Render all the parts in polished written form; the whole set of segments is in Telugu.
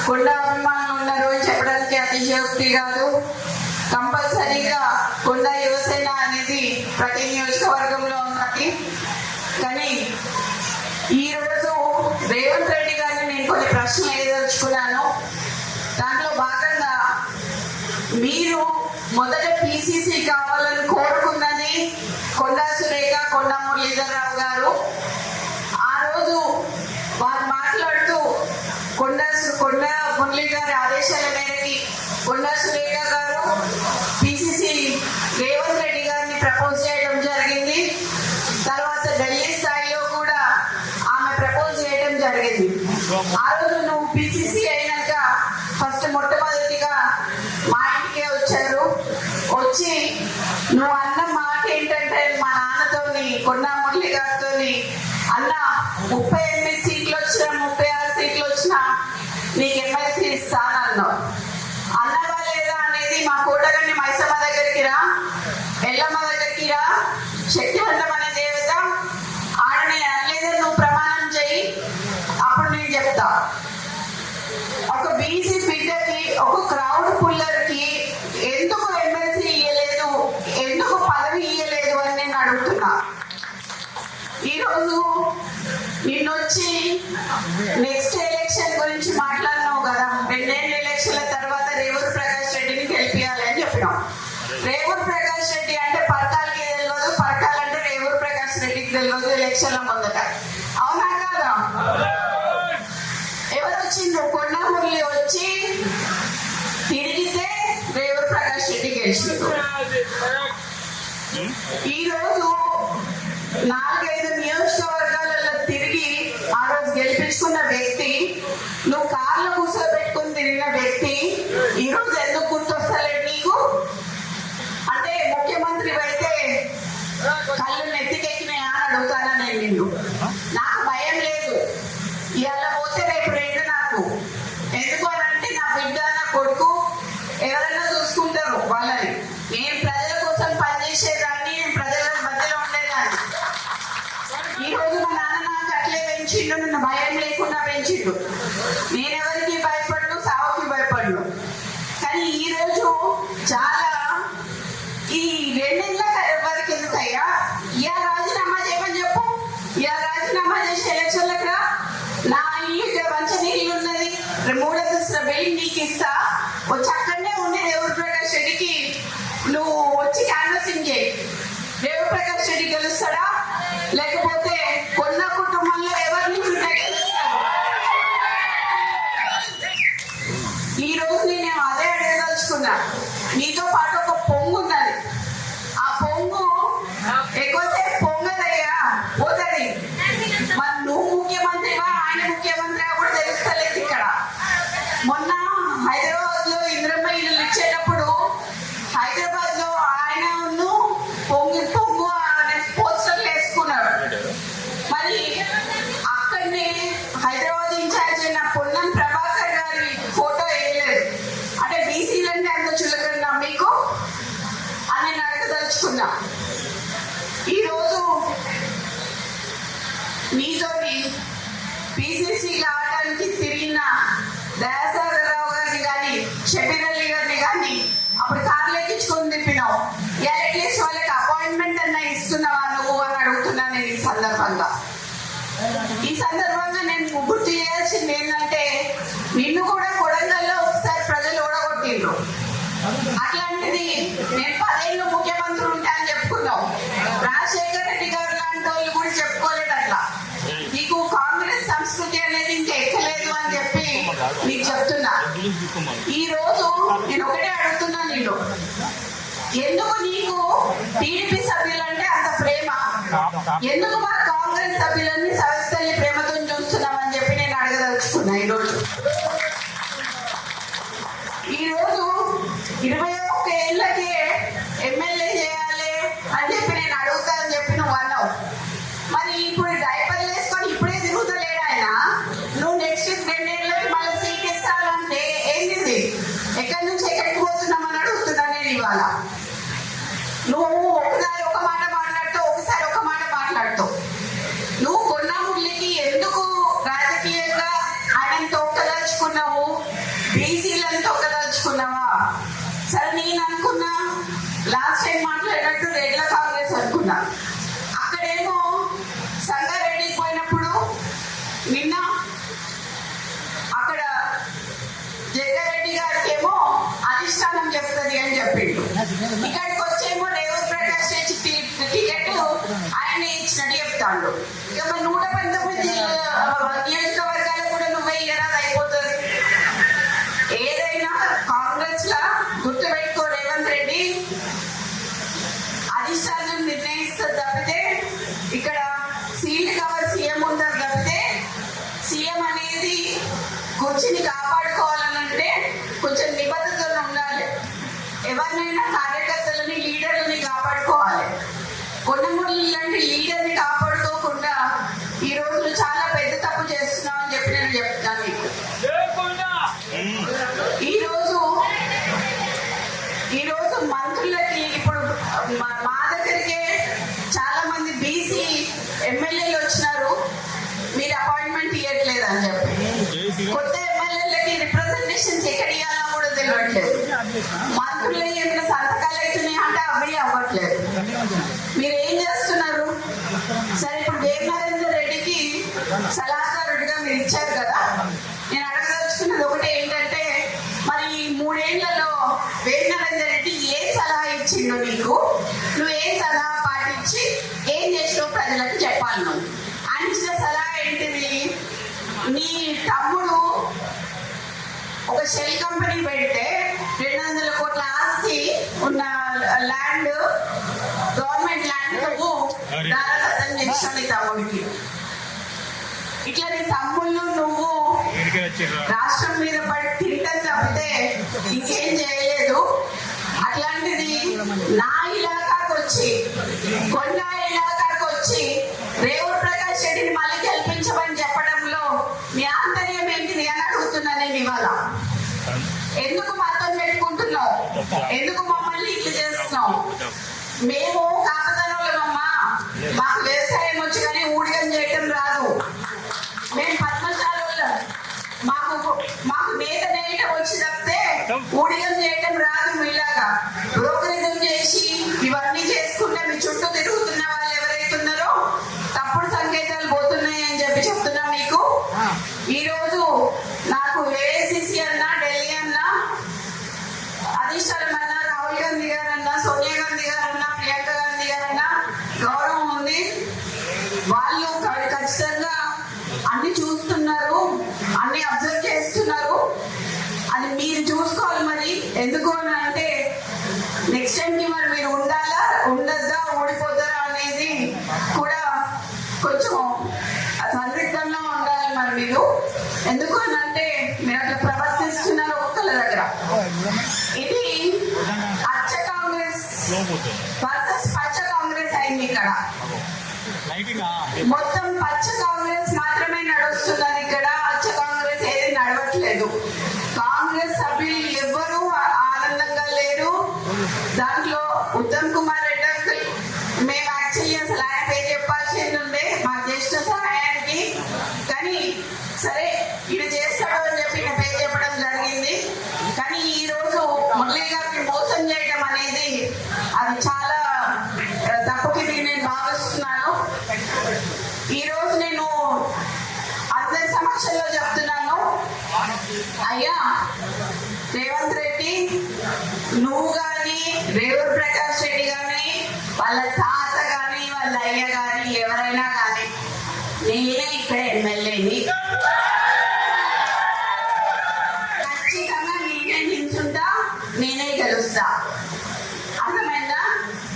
కొండ అభిమానులు ఉన్నారు అని చెప్పడానికి అతిశయోక్తి కాదు. కంపల్సరీగా కొండ యువసేన అనేది ప్రతి నియోజకవర్గంలో ఉన్నది. కానీ ఈరోజు రేవంత్ రెడ్డి గారిని నేను కొన్ని ప్రశ్నలు వేయదలుచుకున్నాను. దాంట్లో భాగంగా మీరు మొదట పిసిసి కావాలని కోరుకున్నది కొండా సురేఖ, కొండా మురళీధరరావు గారు. ఆ రోజు వారు మాట్లాడుతూ కొండా మురళీ గారి ఆదేశాల మేరకి కొండా సురేఖ గారు పిసిసి రేవంత్ రెడ్డి గారిని ప్రపోజ్ చేయడం జరిగింది. తర్వాత ఢిల్లీ స్థాయిలో కూడా ఆమె ప్రపోజ్ చేయడం జరిగింది. ఆ రోజు నువ్వు పిసిసి అయినాక ఫస్ట్ మొట్టమొదటిగా మా ఇంటికే వచ్చారు. వచ్చి నువ్వు అన్న మాట ఏంటంటే మా నాన్నతోని కొండా మురళి గారితో అన్న 38 సీట్లు వచ్చినా 36 సీట్లు వచ్చినా నీకు ఎమ్మెల్సీ ఇస్తానన్నావు. అన్నవా లేదా అనేది మా కోటగండి మైసమ్మ దగ్గరికి రా, ఎల్లమ్మ దగ్గరికి రా, శక్తివంతం అనే దేవత ఆడని అనలేదని నువ్వు ప్రమాణం చెయ్యి, అప్పుడు నేను చెప్తా. ఒక బీసీ బిడ్డకి, ఒక క్రౌడ్ పుల్లర్కి ఎందుకు ఎమ్మెల్సీ ఇయ్యలేదు, ఎందుకు పదవి ఇయ్యలేదు అని నేను అడుగుతున్నా. ఈరోజు నిన్నొచ్చి నెక్స్ట్ ఎలక్షన్ గురించి మాట్లాడినావు కదా, 2 ఎలక్షన్ల తర్వాత రేవూరు ప్రకాష్ రెడ్డిని గెలిపియాలి అని చెప్పినాం. రేవూరు ప్రకాష్ రెడ్డి అంటే పరకాలకి తెలియదు, పరకాలంటే రేవూరు ప్రకాష్ రెడ్డికి తెలియదు ఎలక్షన్ల ముందట. అవునా కాదా? ఎవరు వచ్చిండ్రు? కొండా మురళి వచ్చి తిరిగితే రేవూరు ప్రకాష్ రెడ్డి గెలిచిండ్రు. ఈరోజు 4-5 నియోజకవర్గాలలో తిరిగి ఆ రోజు గెలిపించుకున్న వ్యక్తి, నువ్వు కార్లో కూర్చోబెట్టుకుని తిరిగిన వ్యక్తి ఈరోజు ఎందుకు గుర్తొస్తలేదు నీకు? అంటే ముఖ్యమంత్రి అయితే కళ్ళు నెత్తికెక్కినాయా అని అడుగుతానా నేను నిన్ను. నాకు భయం లేదు, ఇవాళ పోతే రేపు రేటు నాకు. ఎందుకు అని అంటే నా బిడ్డ, నా కొడుకు ఎవరైనా చూసుకుంటారు వాళ్ళని. నేను ప్రజల కోసం పనిచేసేదాన్ని, నేను ప్రజల మధ్యలో ఉండేదాన్ని. ఈ రోజు మా నాన్న నాకు అట్లే పెంచిండు, నన్ను భయం లేకుండా పెంచిండు. నేనెవరికి భయపడను, సావుకి భయపడను. కానీ ఈరోజు చాలా ఈ 2 నెలల వరకు ఎందుకయ్యా ఇయా రాజీనామా చేయమని చెప్పు. ఇయా రాజీనామా చేసి ఎలక్షన్లకు రా. నా ఇల్లు మంచి ఇల్లు ఉన్నది, 3 అంతస్తుల బిల్డింగ్ నీకు ఇస్తా. వచ్చి అక్కడనే ఉండి రేవూరు ప్రకాష్ రెడ్డికి నువ్వు వచ్చి క్యాన్వసింగ్ చేయి. రేవూరు ప్రకాష్ రెడ్డి గెలుస్తాడా, లేకపోతే కొన్న కుటుంబంలో ఎవరిని గెలుస్తాడు? ఈ రోజు నేను అదే అడగదలుచుకున్నా. నీతో పాటు ఒక పొంగు ఉన్నది, ఆ పొంగు ఎక్కువసేపు పొంగదయ్యా, పోతుంది. మరి నువ్వు ముఖ్యమంత్రివా, ఆయన ముఖ్యమంత్రిగా కూడా తెలుస్తలేదు ఇక్కడ. మొన్న హైదరాబాద్ లో ఇంద్రమ్మ ఇల్లు ఇచ్చేటప్పుడు హైదరాబాద్ లో ఆయన పొంగు అనే పోస్టర్లు వేసుకున్నాడు. మరి అక్కడనే హైదరాబాద్ ఇన్ఛార్జ్ అయిన పొన్నం ప్రభాకర్ గారి ఫోటో వేయలేదు. అంటే బీసీలంటే అంత చులకన్నా మీకు అని నేను అడగదలుచుకున్నా. ఈరోజు నీతోని పిసిసి ఆడడానికి తిరిగిన దయాసాగర్ రావు గారిని కానీ, షబీర్ అలీ గారిని కానీ అప్పుడు కార్లు ఎక్కించుకొని తిప్పినావు. అట్లీస్ట్ వాళ్ళకి అపాయింట్మెంట్ అన్నా ఇస్తున్నావా నువ్వు అని అడుగుతున్నా నేను ఈ సందర్భంగా నేను గుర్తు చేయాల్సింది ఏంటంటే, నిన్ను కూడా కొడంగల్లో ఒకసారి ప్రజలు ఓడగొట్టిండ్రు. అట్లాంటిది నేను 10 ఏళ్ళు ముఖ్యమంత్రి ఉంటా అని చెప్పుకున్నావు. రాజశేఖర్ రెడ్డి గారు లాంటి వాళ్ళు కూడా చెప్పుకోలేదు అట్లా. నీకు కాంగ్రెస్ సంస్కృతి అనేది ఇంకా ఎక్కలేదు అని చెప్పి నీకు చెప్తున్నా. ఈ రోజు నేను ఒకటే అడుగుతున్నా నిన్ను, ఎందుకు నీకు టీడీపీ సభ్యులంటే అంత ప్రేమ? ఎందుకు మా కాంగ్రెస్ సభ్యులని సవిస్తల్లి ప్రేమతో చూస్తున్నామని చెప్పి నేను అడగదలుచుకున్నా. ఈరోజు 21 ఏళ్ళకే ఎమ్మెల్యే చేయాలి అని చెప్పి నేను అడుగుతానని చెప్పి నువ్వు అన్నావు. మరి ఇప్పుడు డైపర్లు వేసుకొని ఇప్పుడే తిరుగుతలేడు ఆయన. నువ్వు నెక్స్ట్ 2 ఏళ్ళకి మళ్ళీ సీట్ ఇస్తానంటే ఏంటిది? ఎక్కడి నుంచి ఎక్కడికి పోతున్నామని అడుగుతున్నా నేను ఇవాళ. నువ్వు ఒకసారి ఒక మాట మాట్లాడుతావు, ఒకసారి ఒక మాట మాట్లాడుతావు. నువ్వు కొండా మురళికి ఎందుకు రాజకీయంగా ఆయన తోకదలుచుకున్నావు? బీసీలను తొక్కదలుచుకున్నావా? సరే, నేను అనుకున్నా లాస్ట్ టైం మాట్లాడినట్టు రెడ్ల కాంగ్రెస్ అనుకున్నా. అక్కడేమో సంగారెడ్డికి పోయినప్పుడు నిన్న అక్కడ జగ్గారెడ్డి గారికి ఏమో అధిష్టానం చెప్తుంది అని చెప్పిండు. ఇక్కడికి వచ్చేమో రేవంత్ ప్రకాష్ టికెట్ ఆయన ఇచ్చినట్టు చెప్తాడు. ఇక 119 నియోజకవర్గాలు కూడా నువ్వే ఇయ్యరాదు, అయిపోతుంది. ఏదైనా కాంగ్రెస్ లా గుర్తుపెట్టుకో, రేవంత్ రెడ్డి అధిష్టానం నిర్ణయిస్తుంది తప్పితే ఇక్కడ సీల్ కవర్ సీఎం ఉంటారు తప్పితే సీఎం అనేది కుర్చీని కాపాడుకోవాలనంటే కొంచెం నిబద్ధతలు ఉండాలి. ఎవరినైనా కార్యకర్తలని లీడర్లని కాపాడుకోవాలి. కొండమూరి లాంటి లీడర్ని కాపాడుకోకుండా ఈ రోజు చాలా పెద్ద తప్పు చేస్తున్నాం అని చెప్పి నేను చెప్తాను మీకు. ఈరోజు మంత్రులకి ఇప్పుడు మా దగ్గరికే చాలా మంది బీసీ ఎమ్మెల్యేలు వచ్చినారు, మీరు అపాయింట్మెంట్ ఇవ్వట్లేదు అని చెప్పి. కొత్త ఎమ్మెల్యేలకి రిప్రజెంటేషన్స్ ఎక్కడ ఇవ్వాలో కూడా తెలియట్లేదు. మంత్రులు ఏమైనా సంతకాలు అవుతున్నాయి అంటే అవి అవ్వట్లేదు. మీరు ఏం చేస్తున్నారు? సరే, ఇప్పుడు వేమనరేందర్ రెడ్డికి సలహాదారుడిగా మీరు ఇచ్చారు కదా, నేను అడగదలుచుకున్నది ఒకటే ఏంటంటే, మరి 3 ఏళ్లలో వేమనరేందర్ రెడ్డి ఏ సలహా ఇచ్చిండు నీకు? నువ్వు ఏ సలహా పాటించి ఏం చేసినావు ప్రజలకు చెప్పాలి. నువ్వు ఆయన ఇచ్చిన సలహా ఏంటిది? నీ తమ్ముడు ఒక షెల్ కంపెనీ పెడితే 200 కోట్ల ఆస్తి ఉన్న ల్యాండ్, గవర్నమెంట్ ల్యాండ్ నువ్వు దారదత్తం చేసావు నీ తమ్ముడికి. ఇట్లా నీ తమ్ముళ్ళు నువ్వు రాష్ట్రం మీద పడి తింటం తప్పితే ఇంకేం చేయలేదు. అట్లాంటిది నా ఇలాకాకు వచ్చి, కొండ ఇలాకాకు వచ్చి రేవంత్ ప్రకాష్ రెడ్డిని మళ్ళీ గెలిపించమని చెప్పడంలో మీ ఆంతర్యం ఏంటిది అని అడుగుతున్నా నేను ఇవాళ. ఎందుకు మాత్రం పెట్టుకుంటున్నావు? ఎందుకు మమ్మల్ని ఇట్లా చేస్తున్నావు? మేము కాకతనంలోనమ్మా, మాకు వ్యవసాయం వచ్చి కానీ ఊడిగం చేయటం రాదు. మేము పద్మశాలలో మాకు మేత నేయటం వచ్చి తప్పితే ఊడిగం చేయటం రాదు. మీలాగా బ్రోకరిజం చేసి ఇవన్నీ చేసుకుంటే మీ చుట్టూ తిరుగుతున్న వాళ్ళు ఎవరైతున్నారో తప్పుడు సంకేతాలు పోతున్నాయి అని చెప్పి చెప్తున్నా మీకు. ఈరోజు నాకు ఏఐసిసి అన్నా, ఢిల్లీ అన్నా, అధిష్టానం అన్నా, రాహుల్ గాంధీ గారన్నా, సోనియా గాంధీ గారన్నా, ప్రియాంక గాంధీ గారన్నా గౌరవం ఉంది. వాళ్ళు ఖచ్చితంగా అన్ని చూస్తున్నారు, అన్ని అబ్జర్వ్ చేస్తున్నారు. అది మీరు చూసుకోవాలి. మరి ఎందుకు అని అంటే నెక్స్ట్ టైంకి మరి మీరు ఉండాలా, ఉండద్దా, ఓడిపోతారా అనేది కూడా కొంచెం సందిగ్ధంగా ఉండాలి. మరి మీరు ఎందుకు అని అంటే మీరు అట్లా ప్రవర్తిస్తున్నారు ఒక్కళ్ళ దగ్గర. ఇది అచ్చ కాంగ్రెస్ వర్సెస్ పచ్చ కాంగ్రెస్ అయింది. ఇక్కడ మొత్తం పచ్చ కాంగ్రెస్ మాత్రమే నడుస్తున్నది. ఇక్కడ అచ్చ కాంగ్రెస్ ఏది నడవట్లేదు. కాంగ్రెస్ సభ్యులు ఎవ్వరూ ఆనందంగా లేరు. దాంట్లో ఉత్తమ్ కుమార్ రెడ్డి అంకుల్, మేము యాక్చువల్లీ అసలు ఆయన పేరు చెప్పాల్సింది ఉండే మా జ్యేష్ఠ సహాయానికి, కానీ సరే ఇది చేస్తాడు అని చెప్పి నా పేరు చెప్పడం జరిగింది. కానీ ఈ రోజు మురళీ గారిని మోసం చేయడం అనేది అది చాలా తప్పుకి నేను భావిస్తున్నాను. ఈ రోజు నేను అందరి సమక్షంలో చెప్తున్నాను, అయ్యా రేవంత్ రెడ్డి, నువ్వు గాని, రేవంత్ ప్రకాష్ రెడ్డి గాని, వాళ్ళ తాత గాని, వాళ్ళ అయ్య గాని, ఎవరైనా గాని, నేనే ఇక్కడ ఎమ్మెల్యేని, ఖచ్చితంగా నేనే నిల్చుంటా, నేనే గెలుస్తా. అర్థమైందా?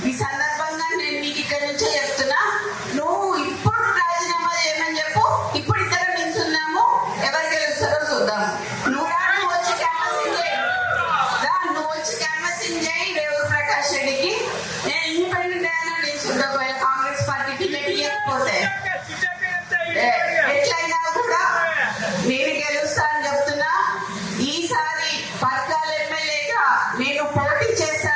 ఈ సందర్భంగా నేను నీకు ఇక్కడి నుంచే చెప్తున్నా, నువ్వు ఇప్పుడు రాజీనామా చేయమని చెప్పు. ఇప్పుడు ఇద్దరు నిల్చున్నాము, ఎవరు గెలుస్తారో చూద్దాం. నువ్వు వచ్చి క్యాన్వసింగ్ చేయి, నువ్వు వచ్చి క్యాన్వసింగ్ చేయి రేవంత్ ప్రకాష్ రెడ్డికి. నేను ఇండిపెండెంట్ అయినా నిల్చుంటా. ఒకవేళ కాంగ్రెస్ పార్టీ టికెట్ ఇవ్వకపోతే ఎట్లయినా కూడా నేను గెలుస్తా అని చెప్తున్నా. ఈసారి పథకాల ఎమ్మెల్యేగా నేను పోటీ చేస్తా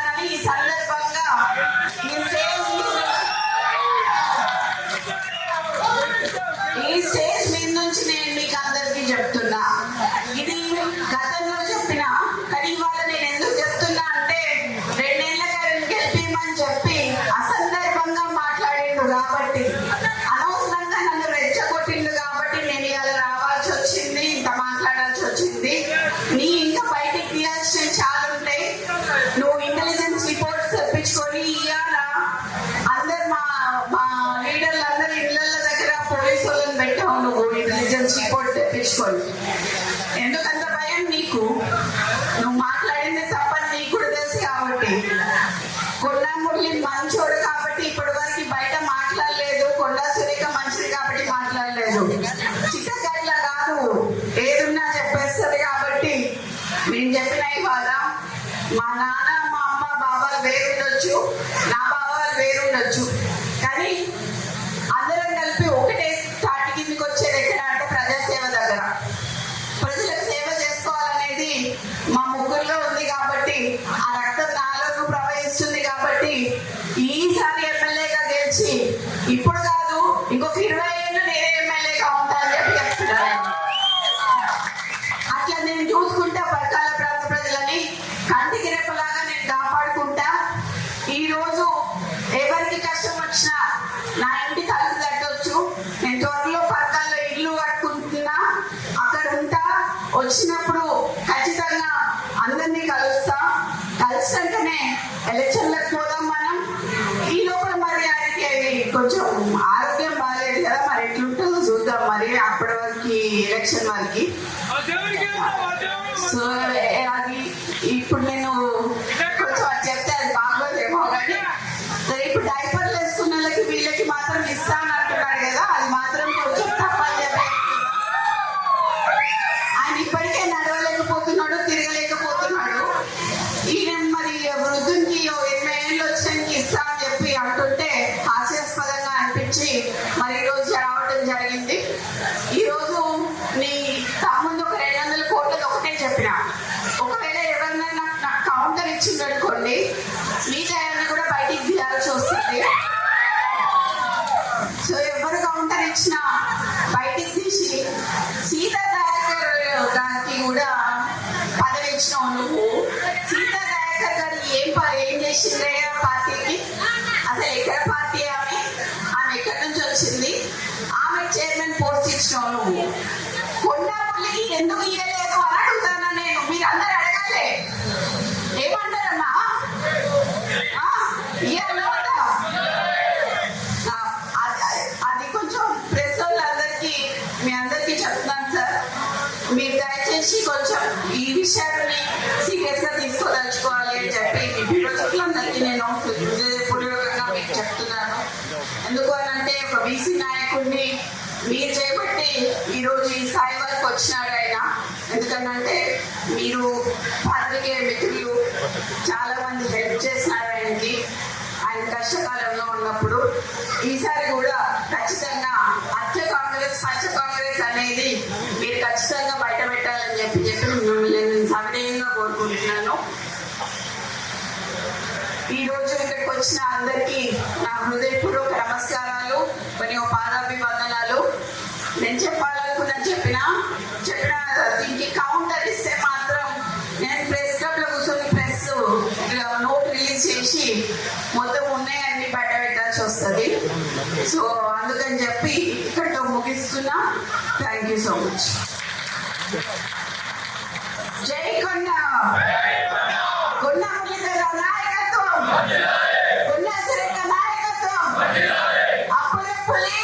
వచ్చింది. నీ ఇంకా బయటికి తీయాల్సిన చాలా ఉంటాయి. నువ్వు ఇంటెలిజెన్స్ రిపోర్ట్స్ తెప్పించుకొని ఇవాళ అందరు మా మా లీడర్లు అందరు ఇళ్ళ దగ్గర పోలీసు వాళ్ళని పెట్టావు. నువ్వు ఇంటెలిజెన్స్ రిపోర్ట్ తెప్పించుకొని ఎందుకంత భయం నీకు? నువ్వు మాట్లాడింది తప్పని నీకు కూడా తెలుసు కాబట్టి. కొండా మురళి మంచోడు కాబట్టి ఇప్పటి వరకు బయట మాట్లాడలేదు. కొండా సురేఖ మంచిది కాబట్టి మాట్లాడలేదు. చిట్టగట్ల కాదు, ఏదున్నా చెప్పేస్తుంది కాబట్టి నేను చెప్పిన ఇవాళ మా నాన్న మా అమ్మ బాబాలు వేరుండొచ్చు, నా బాబాలు వేరుండొచ్చు, కానీ అందరం కలిపి ఒకటే తాటి కిందకి వచ్చేది ఎక్కడ అంటే ప్రజాసేవ దగ్గర. ప్రజలకు సేవ చేసుకోవాలనేది మా ముగ్గురులో ఉంది కాబట్టి, ఆ రక్తం నాలోనూ ప్రవహిస్తుంది కాబట్టి ఈసారి ఎమ్మెల్యేగా గెలిచి ఇప్పుడు కాదు ఇంకొక 20 ఏళ్ళు నేనే ఎమ్మెల్యేగా ఉంటా అని చెప్పి చెప్తున్నాను. అట్లా నేను చూసుకుంటా పరకాల ప్రాంత ప్రజలని కంటికి రెప్పలాగా నేను కాపాడుకుంటా. ఈ రోజు ఎవరికి కష్టం వచ్చినా నా ఇంటి తలుపు తట్టొచ్చు. నేను త్వరలో పరకాల్లో ఇల్లు కట్టుకుంటున్నా, అక్కడ ఉంటా. వచ్చినప్పుడు ఖచ్చితంగా అందరినీ కలుస్తా. కలిసినాకనే ఎలక్షన్లకు పోదాం మనం. ఈ లోపల మరి ఆయనకి కొంచెం ఆరోగ్యం బాగాలేదు కదా, మరి ఎట్లుంటుందో చూద్దాం. మరి అప్పటి వరకు ఎలక్షన్ వరకు సో అది ఇప్పుడు నేను కొంచెం అది చెప్తే అది బాగోదేమో కానీ, సరే ఇప్పుడు డైపర్లు వేసుకున్న వాళ్ళకి వీళ్ళకి మాత్రం ఇస్తాను అంటున్నాడు కదా, అది మాత్రం కొంచెం తప్పని చెప్పి. ఆయన ఇప్పటికే నడవలేకపోతున్నాడు, తిరగలేకపోతున్నాడు. ఈయన మరి వృద్ధునికి 80 ఏళ్ళు వచ్చినానికి ఇస్తా అని చెప్పి అంటుంటే హాస్యాస్పదంగా అనిపించి మరి ఈరోజు రావడం జరిగింది. ఈరోజు నీ తమ్ముందు ఒక 200 కోట్లది ఒకటే చెప్పిన, ఒకవేళ ఎవరినైనా నాకు కౌంటర్ ఇచ్చింది అనుకోండి, మిగతా కూడా బయటికి తీయాల్సి వస్తుంది. సో ఎవరు కౌంటర్ ఇచ్చినా బయటికి తీసి సీతా దయాకర్ గారికి కూడా పదవి ఇచ్చినావు నువ్వు. సీతా దయాకర్ గారు ఏం చేసిందే పార్టీకి? అసలు ఎక్కడ పార్టీ ఆమె? ఆమె ఎక్కడి నుంచి వచ్చింది? ఆమె చైర్మన్ పోస్ట్ ఇచ్చినావు నువ్వు. కొండా మురళికి ఎందుకు ఇవ్వలేదు అని అడుగుతానా నేను. మీరు అందరు అడగాలి. ఏమంటారమ్మా? అది కొంచెం ప్రెస్ వాళ్ళందరికీ మీ అందరికీ చెప్తున్నాను సార్, మీరు దయచేసి కొంచెం ఈ విషయాన్ని సీరియస్ గా తీసుకోదలుచుకోవాలి అని చెప్పి మీ బిడ్డలందరికీ నేను హృదయపూర్వకంగా మీకు చెప్తున్నాను. ఎందుకు అనంటే ఒక బీసీ నాయకుడిని మీరు చేయబట్టి ఈరోజు ఈ స్థాయి వరకు వచ్చినాడు ఆయన. ఎందుకంటే మీరు పాత్రికేయ మిత్రులు చాలా మంది హెల్ప్ చేసినారు ఆయనకి, ఆయన కష్టకాలంలో ఉన్నప్పుడు. ఈసారి కూడా ఖచ్చితంగా అచ్చ కాంగ్రెస్ పచ్చ కాంగ్రెస్ అనేది మీరు ఖచ్చితంగా బయట పెట్టాలని చెప్పి మిమ్మల్ని నేను సవినయంగా కోరుకుంటున్నాను. ఈ రోజు ఇక్కడికి వచ్చిన అందరికీ నా హృదయపూర్వక నమస్కారాలు మరియు పాదాభివందనాలు. నేను చెప్పిన దీనికి కౌంటర్ ఇస్తే మాత్రం నేను ప్రెస్ క్లబ్ లో కూర్చొని ప్రెస్ నోట్ రిలీజ్ చేసి మొత్తం ఉన్నాయన్నీ బయట పెట్టాల్సి వస్తుంది. సో అందుకని చెప్పి ఇక్కడితో ముగిస్తున్నా. Thank you so much. జై కొండా. కొండా మురళీధర నాయకత్వం, కొండా సురేఖ నాయకత్వం, అప్పుల పులి